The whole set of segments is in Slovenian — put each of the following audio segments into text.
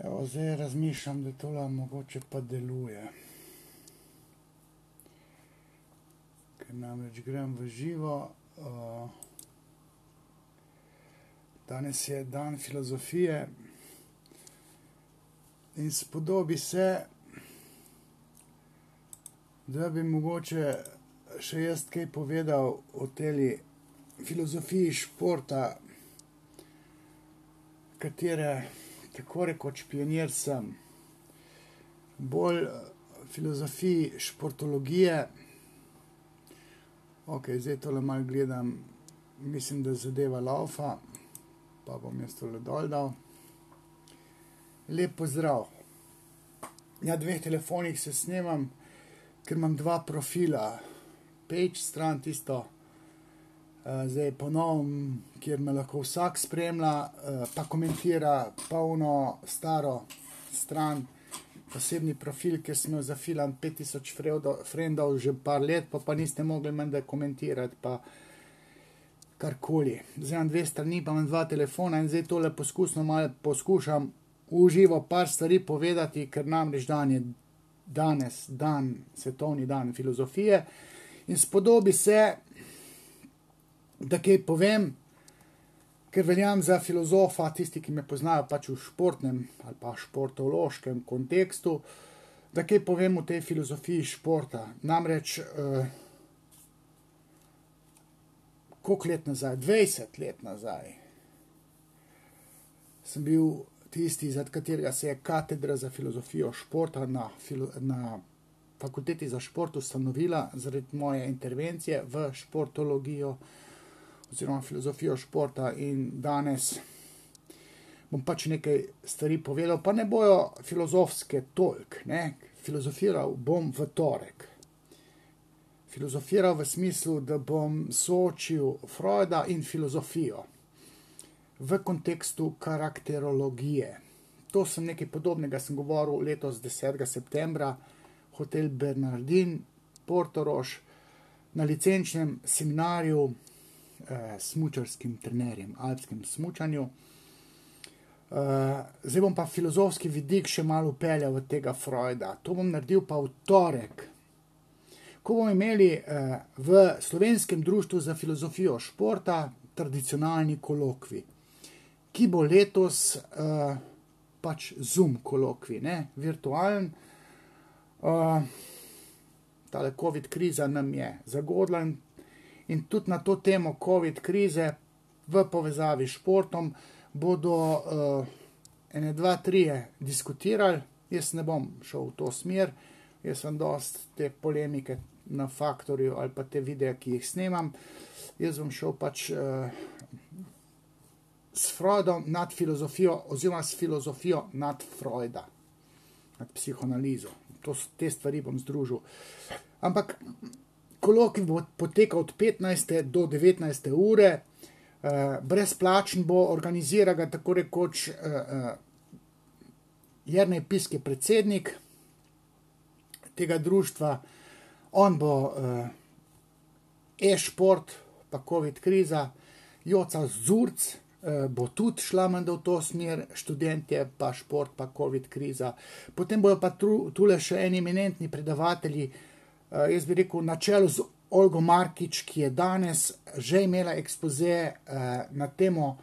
Evo, zdaj razmišljam, da tole mogoče pa deluje. Ker namreč grem v živo. Danes je dan filozofije in spodobi se, da bi mogoče še jaz kaj povedal o tej filozofiji športa, katere tako rekoč pionir sem. Bolj filozofiji športologije. Ok, zdaj tole malo gledam, mislim, da zadeva laufa, pa bom jaz tole dol dal. Lep pozdrav. Na 2 telefonih se snemam, ker imam 2 profila. Page stran tisto, zdaj ponovim, kjer me lahko vsak spremlja, pa komentira, pa ono staro stran, posebni profil, kjer sem imel zafilan 5000 frendov že par let, pa niste mogli menda komentirati, pa karkoli. Zdaj imam 2 strani, pa imam 2 telefona in zdaj tole poskušam v živo par stvari povedati, ker namreč dan je danes svetovni dan filozofije in spodobi se, da kaj povem, ker veljam za filozofa, tisti, ki me poznajo pač v športnem ali pa športološkem kontekstu, da kaj povem o tej filozofiji športa. Namreč, koliko let nazaj, 20 let nazaj, sem bil tisti, za katerega se je katedra za filozofijo športa na fakulteti za šport ustanovila zaradi moje intervencije v športologijo oziroma filozofijo športa in danes bom pač nekaj stvari povedal, pa ne bojo filozofske toliko, ne. Filozofiral bom v torek. Filozofiral v smislu, da bom soočil Freuda in filozofijo v kontekstu karakterologije. To sem nekaj podobnega sem govoril letos 10. septembra, Hotel Bernardin, Portorož, na licenčnem seminarju smučarskim trenerjem, alpskem smučanju. Zdaj bom pa filozofski vidik še malo vpeljal v tega Freuda. To bom naredil pa v torek, ko bomo imeli v Slovenskem društvu za filozofijo športa tradicionalni kolokvij, ki bo letos pač Zoom kolokvij, ne, virtualen. Tale COVID kriza nam je zagodla in tudi na to temo COVID krize v povezavi s športom bodo 1, 2, 3 diskutirali. Jaz ne bom šel v to smer, jaz sem dosti te polemike na Faktorju ali pa te videe, ki jih snemam. Jaz bom šel pač s Freudom nad filozofijo oziroma s filozofijo nad Freuda, nad psihoanalizo. Te stvari bom združil. Ampak kolokvij bo potekal od 15. do 19. ure, brezplačen bo, organizira ga tako rekoč Jernej Pisk je predsednik tega društva. On bo e-šport pa COVID kriza, Joca Zurc bo tudi šla menda v to smer, študentje pa šport pa COVID kriza. Potem bojo pa tule še eni eminentni predavatelji, jaz bi rekel na čelu z Olgo Markič, ki je danes že imela ekspoze na temo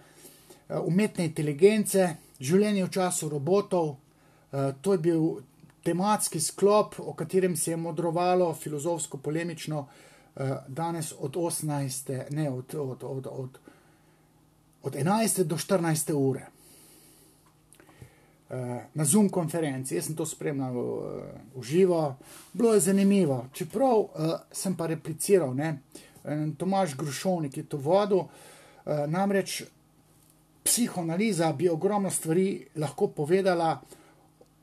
umetne inteligence, življenje v času robotov. To je bil tematski sklop, o katerem se je modrovalo filozofsko polemično danes od 11. do 14. ure. Na Zoom konferenci, jaz sem to spremljal v živo, bilo je zanimivo, čeprav sem pa repliciral, ne. Tomaž Grušovnik je to vodil, namreč psihoanaliza bi ogromno stvari lahko povedala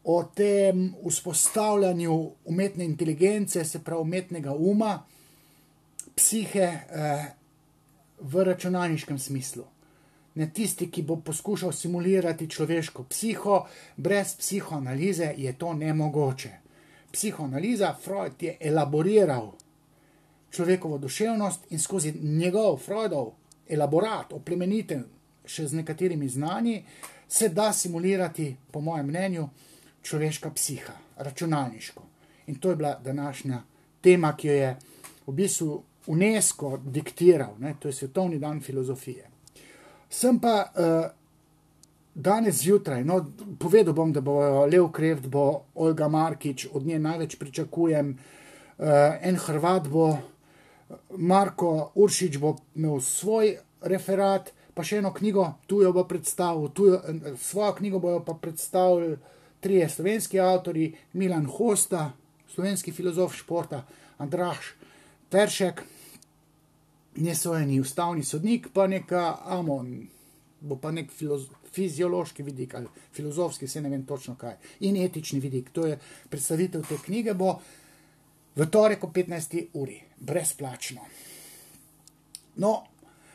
o tem vzpostavljanju umetne inteligence, se pravi umetnega uma, psihe v računalniškem smislu. Ne, tisti, ki bo poskušal simulirati človeško psiho, brez psihoanalize je to nemogoče. Psihoanaliza, Freud je elaboriral človekovo duševnost in skozi njegov Freudov elaborat, oplemeniten še z nekaterimi znanji, se da simulirati, po mojem mnenju, človeška psiha, računalniško. In to je bila današnja tema, ki jo je v bistvu UNESCO diktiral, ne? To je svetovni dan filozofije. Sem pa danes zjutraj, no, povedal bom, da bo Lev Kreft, bo Olga Markič, od nje največ pričakujem, en Hrvat bo, Marko Uršič bo imel svoj referat, pa še eno knjigo tujo bo predstavil, svojo knjigo bojo pa predstavili trije slovenski avtori, Milan Hosta, slovenski filozof športa, Andraž Teršek, nesojeni ustavni sodnik, pa neka Amon, bo pa nek fiziološki vidik ali filozofski, se ne vem točno kaj, in etični vidik. To je predstavitev te knjige, bo v torek o 15. uri, brezplačno. No,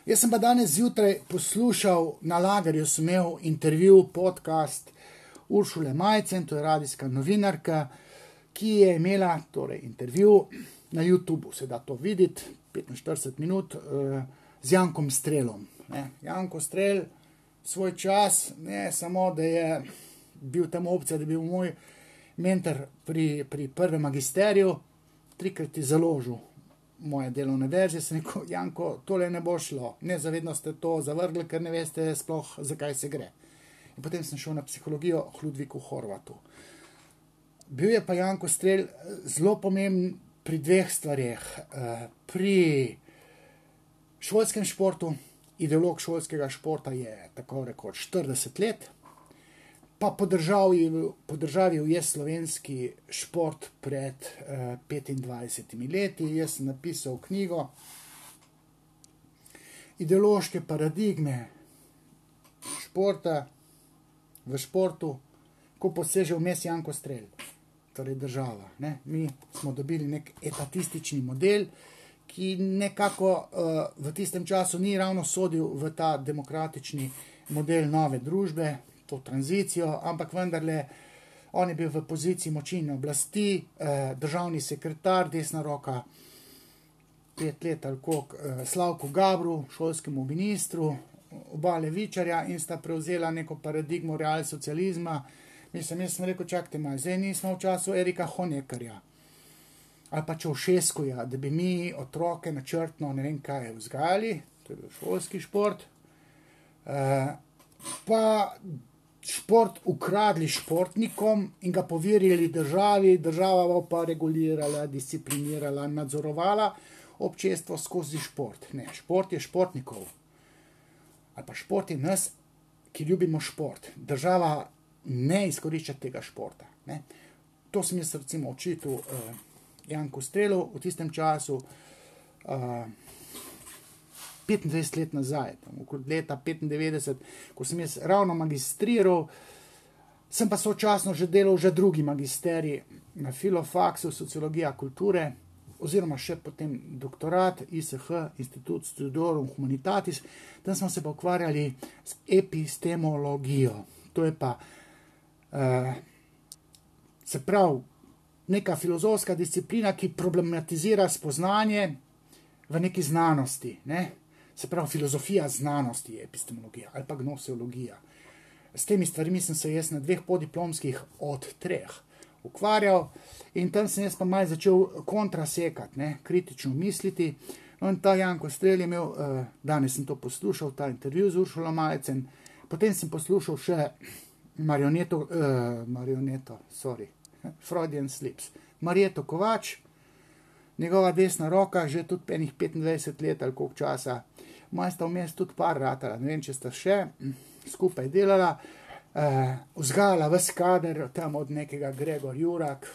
jaz sem pa danes zjutraj poslušal, na Lagerju sem imel intervju, podcast Uršule Majcen, to je radijska novinarka, ki je imela torej intervju na YouTubeu, se da to videti, 45 minut, z Jankom Strelom. Ne. Janko Strel, svoj čas, ne samo, da je bil tam opcija, da je bil moj mentor pri prvem magisteriju, 3-krat je založil moje delovne verzije, sem rekel, Janko, tole ne bo šlo, nezavedno ste to zavrgli, ker ne veste sploh, zakaj se gre. In potem sem šel na psihologijo k Ludviku Horvatu. Bil je pa Janko Strel zelo pomemben pri dveh stvareh. Pri šolskem športu, ideolog šolskega športa je tako rekoč 40 let, pa podržavil je slovenski šport pred 25 leti. Jaz sem napisal knjigo Ideološke paradigme športa v športu, ko poseže vmes Janko Strel, torej država. Ne? Mi smo dobili nek etatistični model, ki nekako v tistem času ni ravno sodil v ta demokratični model nove družbe, to tranzicijo, ampak vendarle on je bil v poziciji moči in oblasti, državni sekretar, desna roka 5 let ali koliko, Slavku Gabru, šolskemu ministru, oba levičarja, in sta prevzela neko paradigmo realsocializma. Jaz sem rekel, čakajte malo, zdaj nismo v času Erika Honeckerja ali pa Čaušeskuja, da bi mi otroke načrtno ne vem kaj vzgajali, to je bil šolski šport, pa šport ukradli športnikom in ga poverili državi, država bo pa regulirala, disciplinirala, nadzorovala občestvo skozi šport. Ne, šport je športnikov. Ali pa šport je nas, ki ljubimo šport. Država ne izkorišča tega športa. Ne. To sem jaz recimo očitil Janku Strelu v tistem času, 25 let nazaj, okoli leta 95, ko sem jaz ravno magistriral, sem pa sočasno že delal že drugi magisterij na Filofaksu, sociologija kulture, oziroma še potem doktorat, ISH, Institut Studiorum Humanitatis. Tam smo se pa ukvarjali s epistemologijo. To je pa, se pravi, neka filozofska disciplina, ki problematizira spoznanje v neki znanosti. Ne? Se pravi, filozofija znanosti je epistemologija ali pa gnoseologija. S temi stvarmi sem se jaz na 2 podiplomskih od 3 ukvarjal in tam sem jaz pa malo začel kontrasekati, ne, kritično misliti. No, in ta Janko Strel je imel, danes sem to poslušal, ta intervju z Uršulo Majcen, potem sem poslušal še Freudian Slips, Marjeto Kovač, njegova desna roka, že tudi enih 25 let ali koliko časa, moja sta vmes tudi par ratala, ne vem, če sta še skupaj delala, vzgajala ves kader, tam od nekega Gregor Jurak,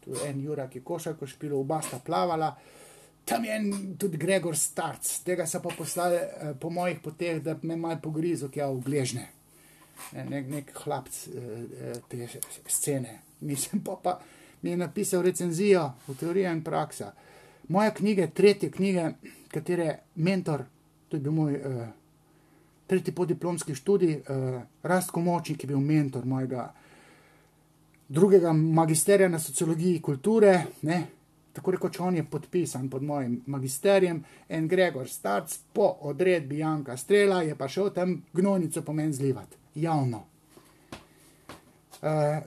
tu je en Jurak je košarko špilal, oba sta plavala, tam je en tudi Gregor Starc, tega so pa poslali po mojih poteh, da me malo pogrizo kja v gležne. Nek hlapc te scene. Mislim, pa mi je napisal recenzijo v Teorija in praksa. Moja knjige, 3. knjige, katere mentor, to je bil moj 3. podiplomski študij, Rastko Močnik, ki je bil mentor mojega 2. magisterija na sociologiji kulture, ne, tako rekoč on je podpisan pod mojim magisterijem, en Gregor Starc, po odredbi Janka Strela je pa šel tam gnojnico po meni zlivati, javno.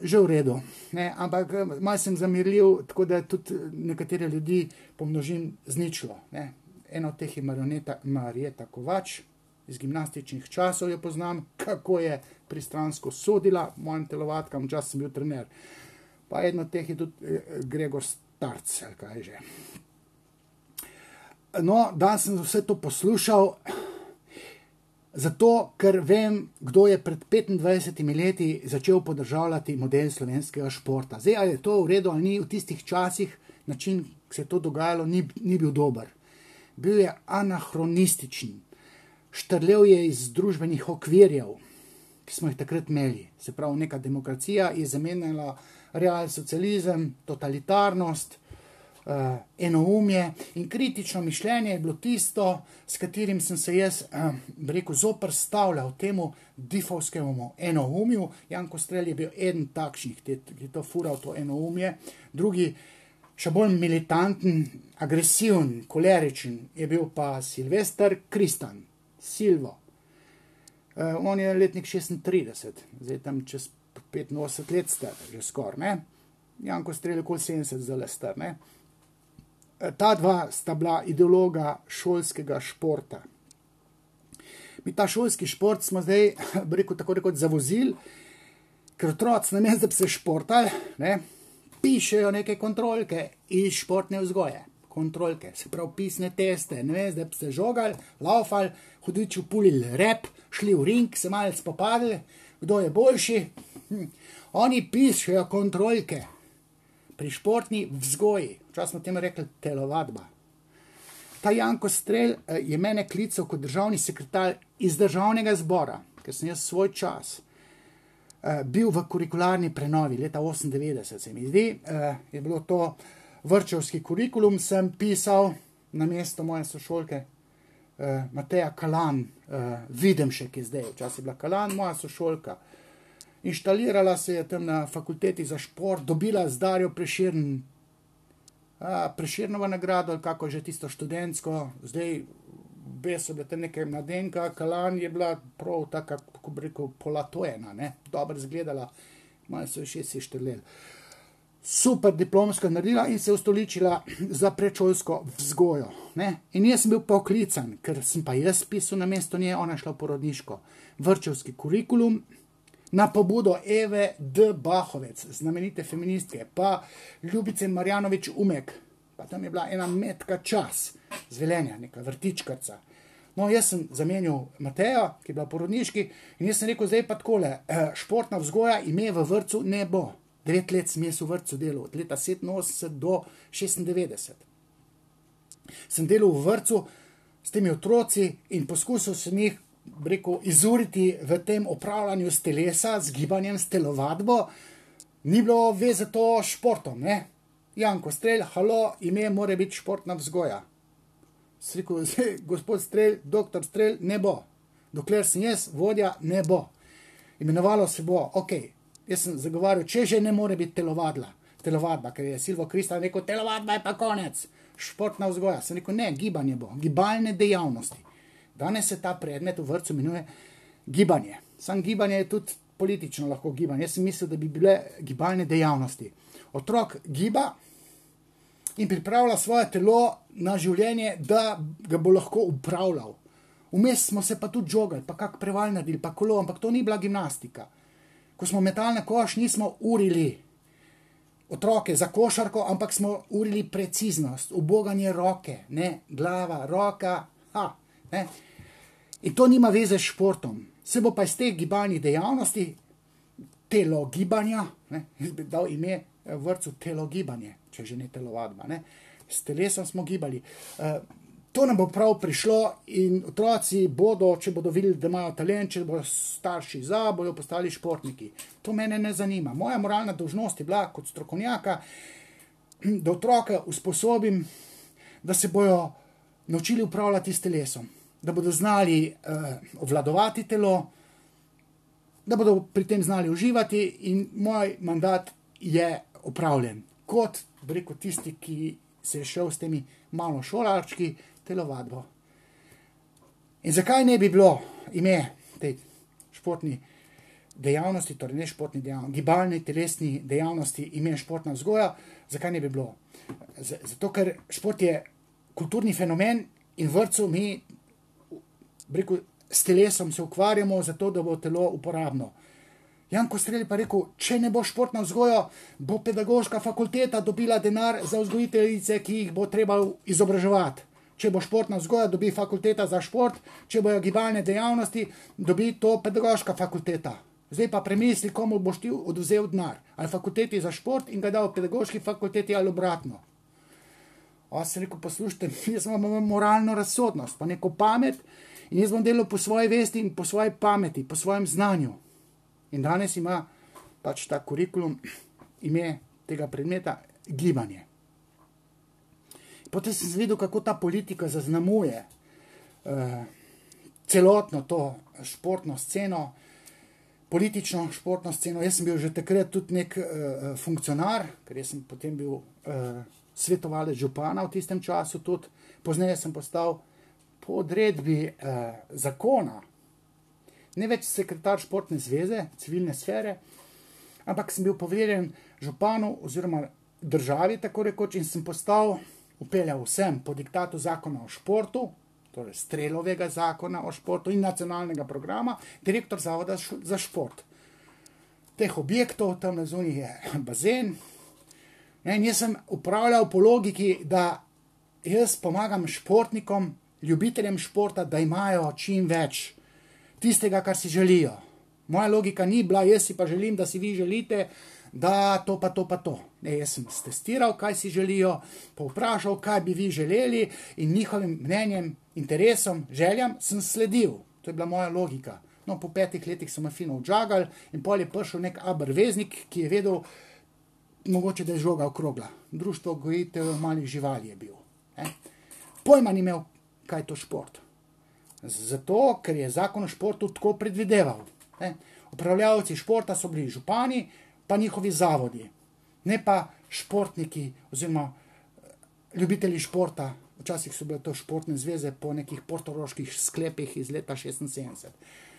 Že v redu, ne? Ampak malo sem zamirljiv, tako da tudi nekatere ljudi pomnožim z ničlo. Ne? Eno od teh je Marjeta Kovač, iz gimnastičnih časov jo poznam, kako je pristransko sodila mojim telovadkam, včasih sem bil trener. Pa eno od teh je tudi Gregor Starc, ali kaj že. No, danes sem vse to poslušal, zato, ker vem, kdo je pred 25 leti začel podržavljati model slovenskega športa. Zdaj, ali je to v redu ali ni, v tistih časih način, ki se je to dogajalo, ni bil dober. Bil je anahronističen. Štrlel je iz družbenih okvirjev, ki smo jih takrat imeli. Se pravi, neka demokracija je zamenjala realsocializem, totalitarnost, enoumje in kritično mišljenje je bilo tisto, s katerim sem se jaz, zoperstavljal temu difovskemu enoumju. Janko Strel je bil eden takšnih, ki je to fural, to enoumje. Drugi, še bolj militanten, agresiven, koleričen, je bil pa Silvester Kristan, Silvo. On je letnik 36, zdaj tam čez 85 let star, že skoraj, ne? Janko Strel je okoli 70 zdaj star, ne? Ta dva sta bila ideologa šolskega športa. Mi ta šolski šport smo zdaj, tako rekoč, zavozili, ker otroci namesto, da bi se športali, ne, pišejo neke kontrolke iz športne vzgoje. Kontrolke, se pravi pisne teste, namesto, da bi se žogali, laufali, hudiči pulili rep, šli v ring, se malo spopadli, kdo je boljši. Oni pišejo kontrolke pri športni vzgoji. Včasih smo temu rekli telovadba. Ta Janko Strel je mene klical kot državni sekretar iz državnega zbora, ker sem jaz svoj čas bil v kurikularni prenovi leta 98, se mi zdi. Je bilo to vrtčevski kurikulum, sem pisal na mesto moje sošolke Mateja Kalan, Videmšek je zdaj, včasih je bila Kalan, moja sošolka. Inštalirala se je tam na fakulteti za šport, dobila z Darjo Prešernovo nagrado, ali kako že tisto študentsko, zdaj so bile tam neke mladenka, Kalan je bila prav taka, kako bi rekel, polatojena, ne, dobro izgledala, malo so še si štrleli. Super diplomsko naredila in se ustoličila za predšolsko vzgojo, ne. In jaz sem bil poklican, ker sem pa jaz pisal na mesto nje, ona šla v porodniško. Vrtčevski kurikulum, na pobudo Eve D. Bahovec, znamenite feministke, pa Ljubice Marjanovič Umek, pa tam je bila ena Metka Čas, z Velenja, neka vrtičkarca. No, jaz sem zamenjal Matejo, ki je bila porodniški, in jaz sem rekel, zdaj pa takole, športna vzgoja ime v vrtcu ne bo. 9 let sem jaz v vrtcu delal, od leta 87 do 96. Sem delal v vrtcu s temi otroci in poskusil sem jih, rekel, izuriti v tem upravljanju s telesa, z gibanjem, s telovadbo. Ni bilo veze to športom, ne? Janko Strel, halo, ime mora biti športna vzgoja. Sem rekel, gospod Strel, doktor Strel, ne bo. Dokler sem jaz vodja, ne bo. Imenovalo se bo, okej. Jaz sem zagovarjal, če že ne more biti telovadba, ker je Silvo Kristan rekel, telovadba je pa konec, športna vzgoja. Sem rekel, ne, gibanje bo, gibalne dejavnosti. Danes se ta predmet v vrtcu imenuje gibanje. Sam gibanje je tudi politično lahko gibanje. Jaz sem mislil, da bi bile gibalne dejavnosti. Otrok giba in pripravlja svoje telo na življenje, da ga bo lahko upravljal. Vmes smo se pa tudi žogali, pa kak preval naredili, pa kolo, ampak to ni bila gimnastika. Ko smo metali na koš, nismo urili otroke za košarko, ampak smo urili preciznost, uboganje roke, ne, glava, roka, ne. In to nima veze s športom. Se bo pa iz teh gibalnih dejavnosti, telogibanja, ne, jaz bi dal ime vrtcu telogibanje, če že ne telovadba, ne. S telesom smo gibali. To nam bo prav prišlo in otroci bodo, če bodo videli, da imajo talent, če bodo starši bodo postali športniki. To mene ne zanima. Moja moralna dolžnost je bila kot strokovnjaka, da otroka usposobim, da se bojo naučili upravljati s telesom, da bodo znali obvladovati telo, da bodo pri tem znali uživati in moj mandat je opravljen. Kot, bi rekel, tisti, ki se je šel s temi malo šolarčki telovadbo. In zakaj ne bi bilo ime tej športni dejavnosti, torej ne športni dejavnosti, gibalni, telesni dejavnosti ime športna vzgoja, zakaj ne bi bilo? Zato, ker šport je kulturni fenomen in v vrtcu mi s telesom se ukvarjamo zato, da bo telo uporabno. Janko Strel pa rekel, če ne bo športna vzgoja, bo pedagoška fakulteta dobila denar za vzgojiteljice, ki jih bo treba izobraževati. Če bo športna vzgoja, dobi fakulteta za šport, če bojo gibalne dejavnosti, dobi to pedagoška fakulteta. Zdaj pa premisli, komu boš ti odvzel denar. Ali fakulteti za šport in ga dal pedagoški fakulteti ali obratno. Sem rekel, poslušajte, jaz imam moralno razsodnost, pa neko pamet in jaz bom delal po svoji vesti in po svoji pameti, po svojem znanju. In danes ima pač ta kurikulum ime tega predmeta gibanje. Potem sem videl, kako ta politika zaznamuje celotno to športno sceno, politično športno sceno. Jaz sem bil že takrat tudi nek funkcionar, ker jaz sem potem bil svetovalec župana v tistem času tudi. Pozneje sem postal po odredbi zakona, ne več sekretar športne zveze, civilne sfere, ampak sem bil poverjen županu oziroma državi, tako rekoč, in sem postal, upeljal vsem po diktatu zakona o športu, torej Strelovega zakona o športu in nacionalnega programa, direktor zavoda za šport. Teh objektov, tam na zunaj je bazen. In jaz sem upravljal po logiki, da jaz pomagam športnikom, ljubiteljem športa, da imajo čim več tistega, kar si želijo. Moja logika ni bila, jaz si pa želim, da si vi želite, da to pa to pa to. Ne, jaz sem testiral, kaj si želijo, povprašal, kaj bi vi želeli in njihovim mnenjem, interesom, željam sem sledil. To je bila moja logika. No, po 5 letih so me fino odžagali in pol je prišel nek abrveznik, ki je vedel, mogoče, da je žoga okrogla. Društvo gojitev malih živali je bil. Pojma ni imel, kaj je to šport. Zato, ker je zakon o športu tako predvideval. Upravljavci športa so bili župani, pa njihovi zavodi. Ne pa športniki oziroma ljubitelji športa. Včasih so bile to športne zveze po nekih portoroških sklepih iz leta 76.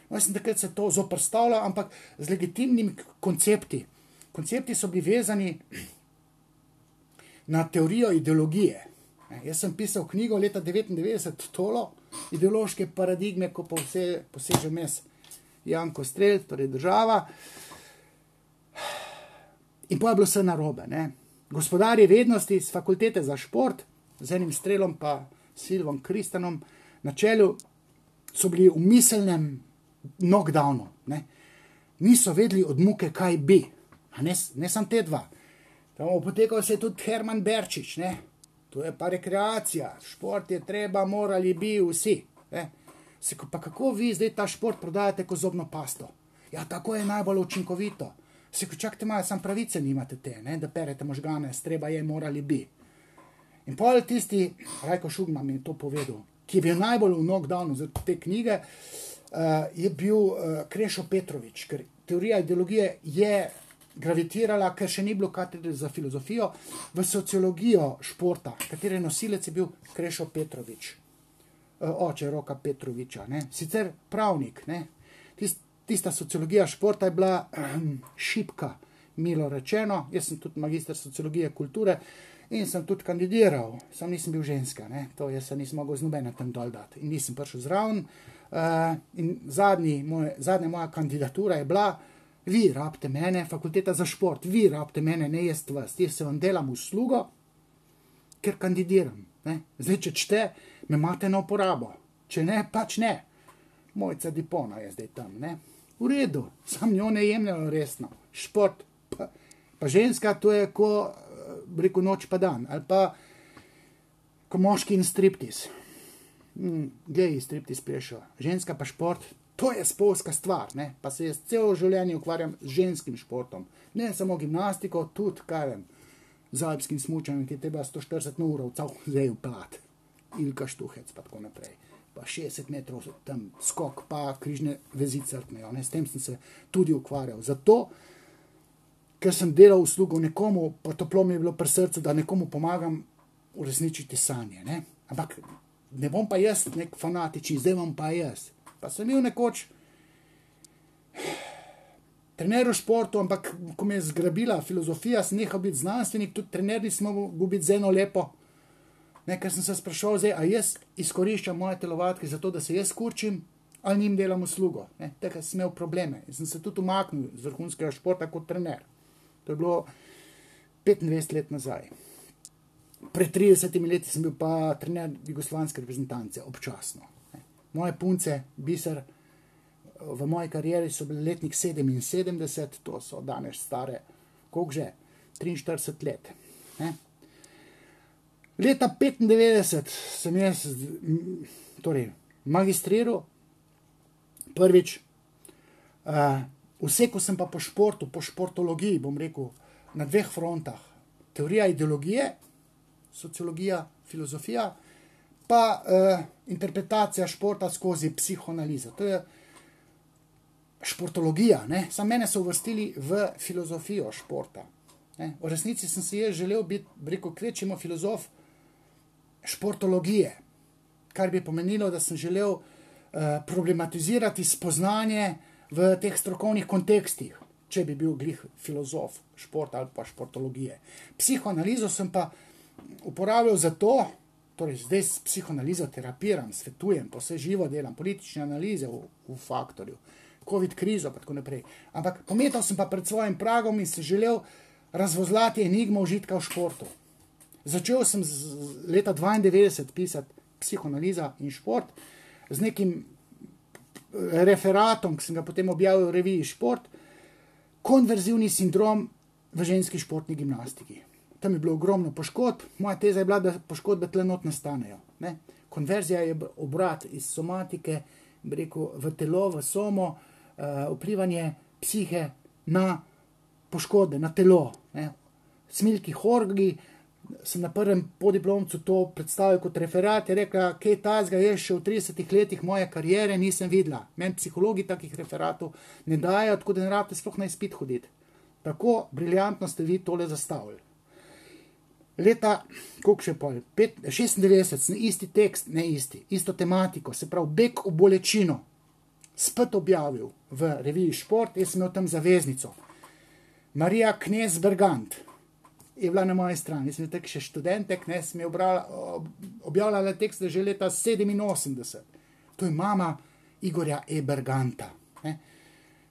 No, jaz sem takrat se to zoprstavljal, ampak z legitimnimi koncepti. Koncepti so bili vezani na teorijo ideologije. Jaz sem pisal knjigo leta 1999, Tolo, ideološke paradigme, ko pa poseže mes Janko Strel, torej država. In pa je bilo vse narobe. Gospodarji vednosti z fakultete za šport, z enim Strelom pa Silvom Kristanom na čelu, so bili v miselnem knockdownu. Niso vedeli od muke, kaj bi. Ne samo te dva. Tam potekal se je tudi Herman Berčič. To je pa rekreacija. Šport je treba, morali bi vsi. Pa kako vi zdaj ta šport prodajate kot zobno pasto? Ja, tako je najbolj učinkovito. Čakajte malo, sam pravice nimate te, da perete možgane, treba je, morali bi. In pol tisti, Rajko Šugman mi je to povedal, ki je bil najbolj v knockdownu za te knjige, je bil Krešo Petrovič, ker teorija ideologije je gravitirala, ker še ni bilo katedre za filozofijo, v sociologijo športa, katere nosilec je bil Krešo Petrovič, oče Roka Petroviča. Sicer pravnik, tista sociologija športa je bila šibka, milo rečeno. Jaz sem tudi magister sociologije kulture in sem tudi kandidiral, sam nisem bil ženska, to jaz se nisem mogel z nobene tam dol dati in nisem prišel zraven. In zadnja moja kandidatura je bila, vi rabite mene, fakulteta za šport, vi rabite mene, ne jaz vas, jaz se vam delam uslugo, ker kandidiram. Zdaj, če čte, me imate na uporabo, če ne, pač ne. Mojca Dipona je zdaj tam, v redu, sam njo ne jemljajo resno. Šport, pa ženska, to je ko, rekel, noč pa dan, ali pa ko moški in striptiz. Geji striptiz plešo, ženska pa šport, to je spolska stvar, pa se jaz celo življenje ukvarjam z ženskim športom. Ne samo gimnastiko, tudi, kaj vem, z alpskim smučanjem, ki je treba 140 na uro zdaj vplat. Ilka Štuhec, pa tako naprej. Pa 60 metrov tam skok, pa križne vezi crknejo. S tem sem se tudi ukvarjal. Zato, ker sem delal uslugo nekomu, pa toplo mi je bilo pri srcu, da nekomu pomagam uresničiti sanje. Ne? Ampak ne bom pa jaz nek fanatični, zdaj bom pa jaz. Pa sem bil nekoč trener v športu, ampak ko me je zgrabila filozofija, sem nehal biti znanstvenik, tudi trener nisem mogel biti z eno lepo. Ne, ker sem se sprašal, zdaj, a jaz izkoriščam moje telovadke za to, da se jaz kurčim, ali njim delam uslugo. Tega sem imel probleme. In sem se tudi umaknil z vrhunskega športa kot trener. To je bilo 25 let nazaj. Pred 30 leti sem bil pa trener jugoslovanske reprezentance, občasno. Moje punce, biser, v moji karieri so bili letnik 77, to so danes stare, koliko že, 43 let. Leta 95 sem jaz magistriral, prvič, vsekal sem pa po športu, po športologiji, bom rekel, na dveh frontah. Teorija ideologije, sociologija, filozofija, pa interpretacija športa skozi psihoanalizo. To je športologija, ne? Samo mene so uvrstili v filozofijo športa. V resnici sem si jaz želel biti, rekel, kvečjemu filozof športologije, kar bi pomenilo, da sem želel problematizirati spoznanje v teh strokovnih kontekstih, če bi bil glih filozof športa ali pa športologije. Psihoanalizo sem pa uporabljal za to, torej zdaj s psihoanalizo terapiram, svetujem, pa vse živo delam, politične analize v Faktorju, COVID krizo pa tako naprej. Ampak pometal sem pa pred svojim pragom in se želel razvozlati enigmo užitka v športu. Začel sem leta 92 pisati psihoanaliza in šport z nekim referatom, ki sem ga potem objavil v reviji Šport, konverzivni sindrom v ženski športni gimnastiki. Tam je bilo ogromno poškodb, moja teza je bila, da poškodbe tle not nastanejo. Ne? Konverzija je obrat iz somatike, rekel, v telo, v somo, vplivanje psihe na poškodbe, na telo. Ne? Smilki Horgi, sem na prvem podiplomcu to predstavil kot referat, je rekla, kaj tazga je še v 30 letih moje karijere, nisem videla. Meni psihologi takih referatov ne dajo, tako da ne rabite sploh na izpit hoditi. Tako briljantno ste vi tole zastavili. Leta, koliko še pol, 96 sem isti tekst, ne isti, isto tematiko, se pravi beg v bolečino, spet objavil v reviji Šport, jaz sem imel tam zaveznico. Marija Knez Bergant je bila na moji strani, jaz sem tak še študentek, ne, sem je objavljala tekst že leta 87. To je mama Igorja E. Berganta. Ne.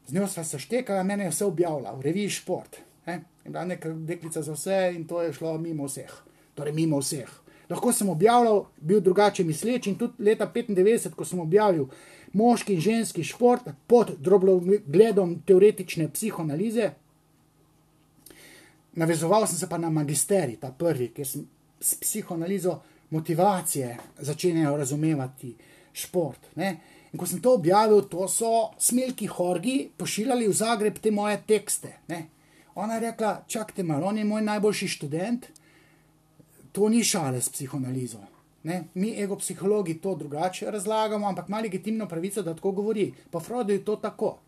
Z njo sva se štekala, mene je vse objavila v reviji Šport. Je bila neka deklica za vse in to je šlo mimo vseh. Torej mimo vseh. Lahko sem objavljal, bil drugače misleč in tudi leta 95, ko sem objavil moški in ženski šport pod drobnogledom teoretične psihoanalize, navezoval sem se pa na magisterij, ta prvi, ker sem s psihoanalizo motivacije začenjal razumevati šport. Ne? In ko sem to objavil, to so Smilki Horgi pošiljali v Zagreb te moje tekste. Ne? Ona je rekla, čakajte malo, on je moj najboljši študent, to ni šale s psihoanalizo. Ne? Mi egopsihologi to drugače razlagamo, ampak ima legitimno pravico, da tako govori. Pa Freudu je to tako.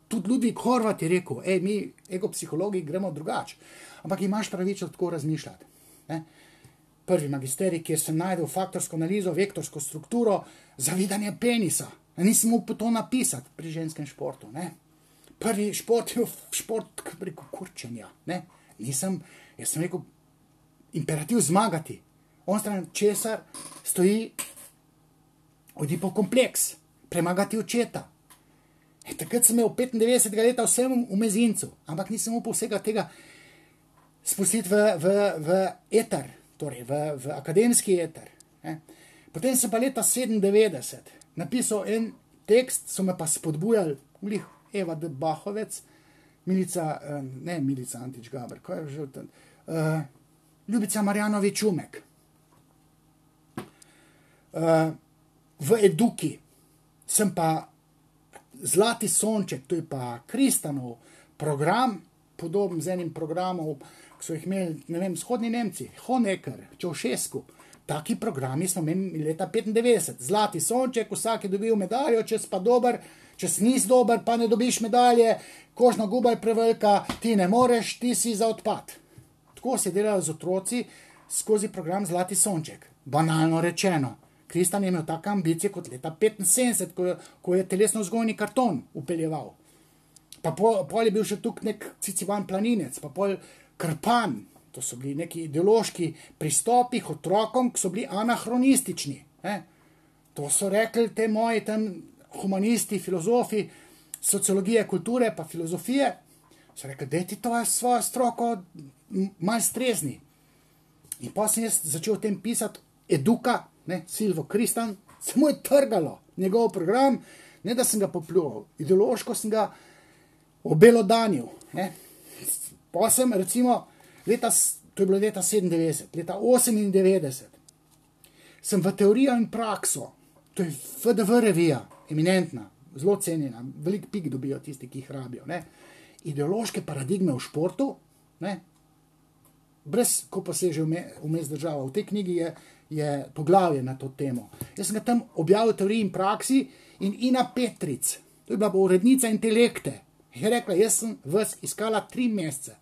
Tudi Ludvik Horvat je rekel, mi egopsihologi gremo drugače. Ampak imaš pravico tako razmišljati. Ne? Prvi magisterij, kjer sem najdel faktorsko analizo, vektorsko strukturo, zavidanje penisa. Nisem upal to napisati pri ženskem športu. Ne? Prvi šport je šport preko kurčenja. Ne? Jaz sem rekel, imperativ zmagati. On stran česar stoji Oedipov kompleks, premagati očeta. Takrat sem imel 95 leta vsem v mezincu, ampak nisem upal vsega tega spustiti v eter, torej v akademski eter. Potem sem pa leta 97 napisal en tekst, so me pa spodbujali, Eva D. Bahovec, Milica Antič Gaber, kaj je že tam, Ljubica Marjanovič Umek. V Eduki sem pa Zlati sonček, to je pa Kristanov program, podoben z enim programom, ki so jih imeli, ne vem, vzhodni Nemci, Honecker, Čaušesku. Taki programi smo imeli leta 95. Zlati sonček, vsak je dobil medaljo, če si pa dober, če si nisi dober, pa ne dobiš medalje, kožna guba je prevelika, ti ne moreš, ti si za odpad. Tako se delajo z otroci skozi program Zlati sonček. Banalno rečeno. Kristan je imel take ambicije kot leta 75, ko je telesno vzgojni karton upeljeval. Pa pol je bil še tukaj nek Ciciban planinec, pa pol Krpan. To so bili neki ideološki pristopi k otrokom, ki so bili anahronistični. To so rekli te moji tam humanisti, filozofi, sociologije, kulture pa filozofije. So rekli, da ti to je svojo stroko malo strezni. In pa sem jaz začel o tem pisati, Eduka, Silvo Kristan, se mu je trgalo njegov program, ne da sem ga popljuval, ideološko sem ga obelodanil. Pa sem recimo, to je bilo leta 97, leta 98, sem v Teorijo in prakso, to je FDV revija, eminentna, zelo cenjena, velik pik dobijo tisti, ki jih rabijo. Ideološke paradigme v športu, brez ko pa se je že vmes država. V tej knjigi je poglavje na to temo. Jaz sem ga tam objavil v Teoriji in praksi in Ina Petric, to je bila urednica Intelekte, je rekla, jaz sem vas iskala 3 mesece.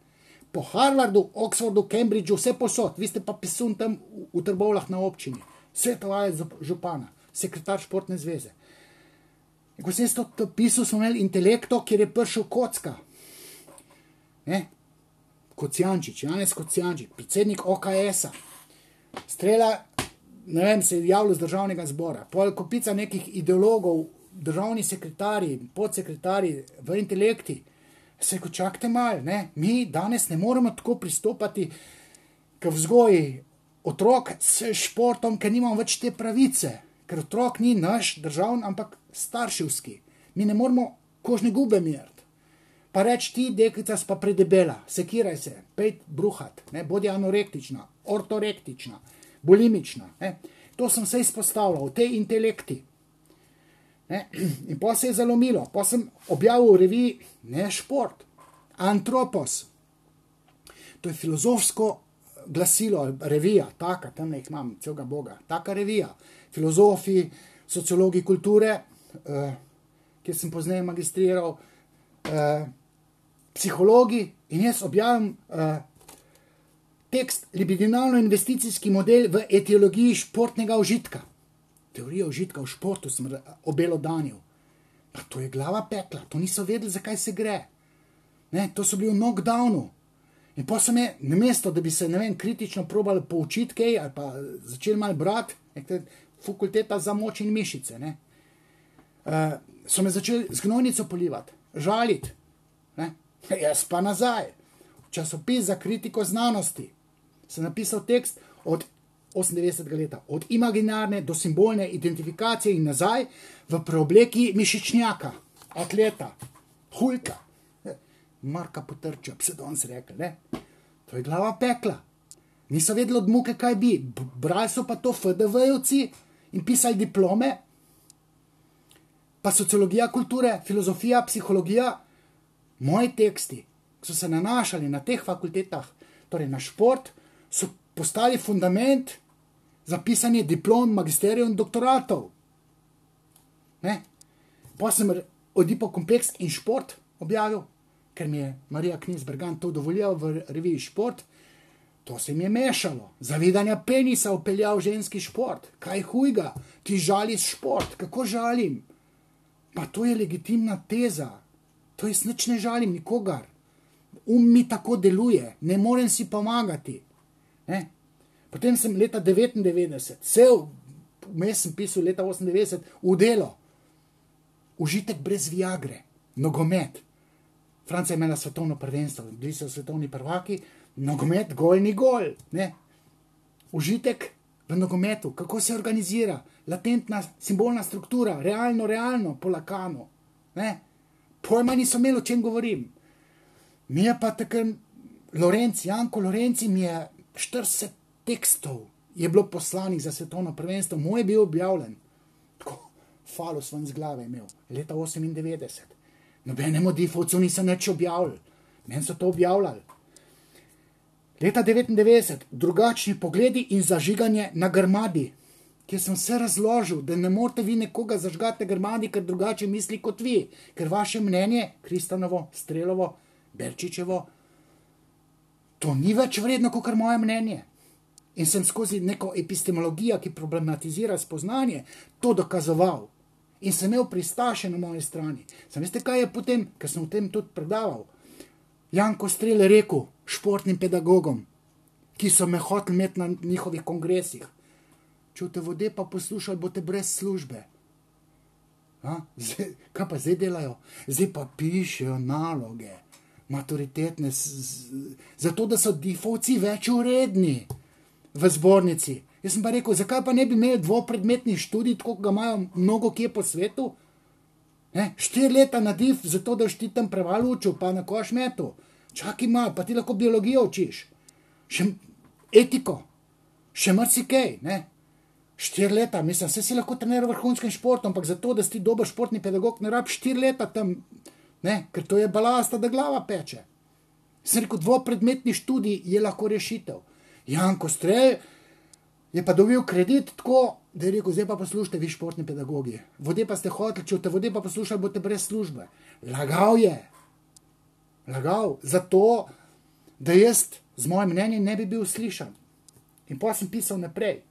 Po Harvardu, Oxfordu, Cambridgeu, vse posod, vi ste pa pisun tam v Trbovljah na občini, svetovalec župana, sekretar športne zveze. In ko sem to pisal, smo imeli Intelekto, kjer je prišel Kocka. Kocijančič, Janez Kocijančič, predsednik OKS-a. Strela, ne vem, se je javljal z državnega zbora. Pol kopica nekih ideologov, državni sekretarji, podsekretarji v Intelekti. Se je, ko čakajte malo, mi danes ne moremo tako pristopati k vzgoji otrok s športom, ker nimamo več te pravice. Ker otrok ni naš državni, ampak starševski. Mi ne moremo kožne gube meriti. Pa reč ti, deklica, pa predebela, sekiraj se, pejt bruhat, bodi anorektična, ortorektična, bulimična. To sem se izpostavljal v tej Intelekti. In pa se je zalomilo, pa sem objavil v reviji, ne šport, Antropos. To je filozofsko glasilo, revija, taka, tam jih imam, celega boga, taka revija. Filozofi, sociologi kulture, kjer sem pozneje magistriral, psihologi, in jaz objavim tekst libidinalno-investicijski model v etiologiji športnega užitka. Teorijo užitka v športu sem obelodanil. Pa to je glava pekla, to niso vedeli, zakaj se gre. To so bili v knockdownu. In pa so me, namesto, da bi se, kritično probali poučiti kaj, ali pa začeli malo brati, fakulteta za moč in mišice, so me začeli z gnojnico polivati, žaliti. Jaz pa nazaj. Časopis za kritiko znanosti. Sem napisal tekst od 98. leta, od imaginarne do simbolne identifikacije in nazaj v preobleki mišičnjaka, atleta, hulka, Marka Potrča, bi se danes rekli. To je glava pekla. Niso vedeli od muke, kaj bi. Brali so pa to FDV-jevci in pisali diplome, pa sociologija kulture, filozofija, psihologija. Moji teksti, ki so se nanašali na teh fakultetah, torej na šport, so postali fundament za pisanje diplom, magisterijev in doktoratov. Pa sem Oedipo kompleks in šport objavil, ker mi je Marija Knizbergan to dovolila v reviji Šport. To se mi je mešalo. Zavedanja penisa upeljal ženski šport. Kaj hujga? Ti žališ šport. Kako žalim? Pa to je legitimna teza. To jaz nič ne žalim nikogar. Mi tako deluje. Ne morem si pomagati. Potem sem leta 99, vmes sem pisal leta 98, v Delo. Užitek brez Viagre. Nogomet. Francija je imela svetovno prvenstvo. Bili so svetovni prvaki. Nogomet, gol ni gol. Užitek v nogometu. Kako se organizira? Latentna simbolna struktura. Realno, po Lacanu. Pojma niso imeli, o čem govorim. Mi je pa takrat Janko Lorenci mi je 40 tekstov je bilo poslanih za svetovno prvenstvo. Moj je bil objavljen. Tako, falus ven z glave imel. Leta 98. Nobenemu difovcu niso nič objavljali. Meni so to objavljali. Leta 99, drugačni pogledi in zažiganje na Grmadi, kjer sem vse razložil, da ne morete vi nekoga zažgati na Grmadi, ker drugače misli kot vi, ker vaše mnenje, Kristanovo, Strelovo, Berčičevo, to ni več vredno, kot moje mnenje. In sem skozi neko epistemologijo, ki problematizira spoznanje, to dokazoval. In sem imel pristaše na moji strani. Sem veste, kaj je potem, ker sem o tem tudi predaval, Janko Strel rekel športnim pedagogom, ki so me hoteli imeti na njihovih kongresih. Če boste vode pa poslušali, boste brez službe. Kaj pa zdaj delajo? Zdaj pa pišejo naloge, maturitetne, zato da so difovci več uredni v zbornici. Jaz sem pa rekel, zakaj pa ne bi imeli dvopredmetni študij, tako ga imajo mnogo kje po svetu? 4 leta na div, zato da ti tam preval učil, pa na koš metu. Čakaj malo, pa ti lahko biologijo učiš. Še etiko, še marsikaj, ne? 4 leta, mislim, vse si lahko treniral vrhunskim športom, ampak zato, da si ti dober športni pedagog, ne rabi 4 leta tam, ne? Ker to je balasta, da glava peče. Sem rekel, dvopredmetni študij je lahko rešitev. Janko Strel je pa dobil kredit tako, da je rekel, zdaj pa poslušajte vi športni pedagogi. Vode pa ste hoteli, če boste vode pa poslušali, boste brez službe. Lagal je. Lagal. Zato, da jaz z mojim mnenjem ne bi bil slišan. In pa sem pisal naprej.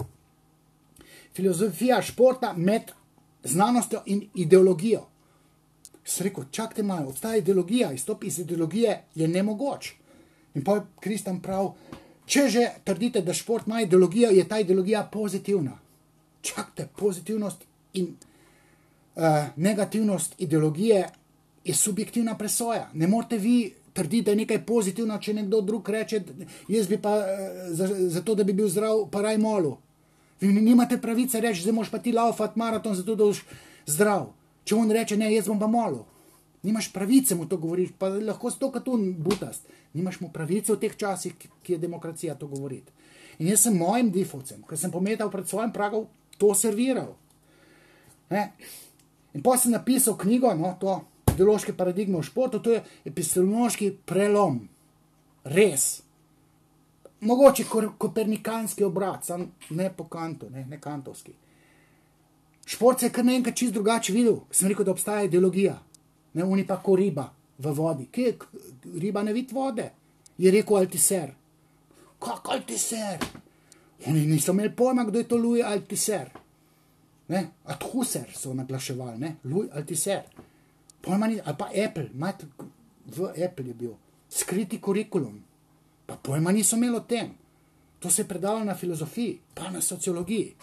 Filozofija športa med znanostjo in ideologijo. Sem rekel, čakajte malo, obstaja ideologija, izstop iz ideologije je nemogoč. In pa Kristan prav, če že trdite, da šport ima ideologijo, je ta ideologija pozitivna. Čakajte, pozitivnost in negativnost ideologije je subjektivna presoja. Ne morete vi trditi, da je nekaj pozitivno, če nekdo drug reče, jaz bi pa zato, da bi bil zdrav, pa raj molu. Vi nimate pravice reči, zdaj moš pa ti laufati maraton, zato da boš zdrav. Če on reče, ne, jaz bom pa molu. Nimaš pravice mu to govoriš, pa lahko sto katun butast. Nimaš mu pravice v teh časih, ki je demokracija to govoriti. In jaz sem mojim difovcem, ker sem pometal pred svojim pragom, to serviral. In pa sem napisal knjigo, to ideološke paradigme v športu, to je epistemološki prelom. Res. Mogoče kopernikanski obrat, sam ne po Kantu, ne kantovski. Šport se je kar naenkrat čisto drugače videl. Sem rekel, da obstaja ideologija. Oni pa ko riba v vodi. Kje riba ne vidi vode? Je rekel Althusser. Kak Althusser? Oni niso imeli pojma, kdo je to Louis Althusser. Althusser so naglaševali, Louis Althusser. Pojma ni, ali pa Apple, v Apple je bil. Skriti kurikulum. Pa pojma niso imeli o tem. To se je predavalo na filozofiji, pa na sociologiji.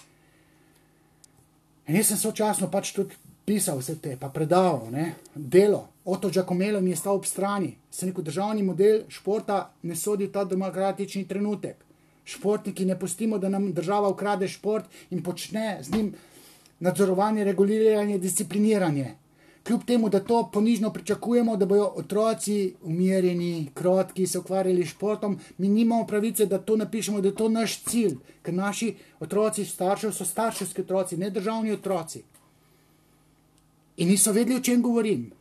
In jaz sem sočasno pač tudi pisal vse te, pa predaval, delo. Otto Giacomello mi je stal ob strani. Sem rekel, državni model športa ne sodi v ta demokratični trenutek. Športniki ne pustimo, da nam država ukrade šport in počne z njim nadzorovanje, reguliranje, discipliniranje. Kljub temu, da to ponižno pričakujemo, da bojo otroci umirjeni, krotki, se ukvarjali športom, mi nimamo pravice, da to napišemo, da je to naš cilj, ker naši otroci staršev so starševski otroci, ne državni otroci. In niso vedeli, o čem govorim.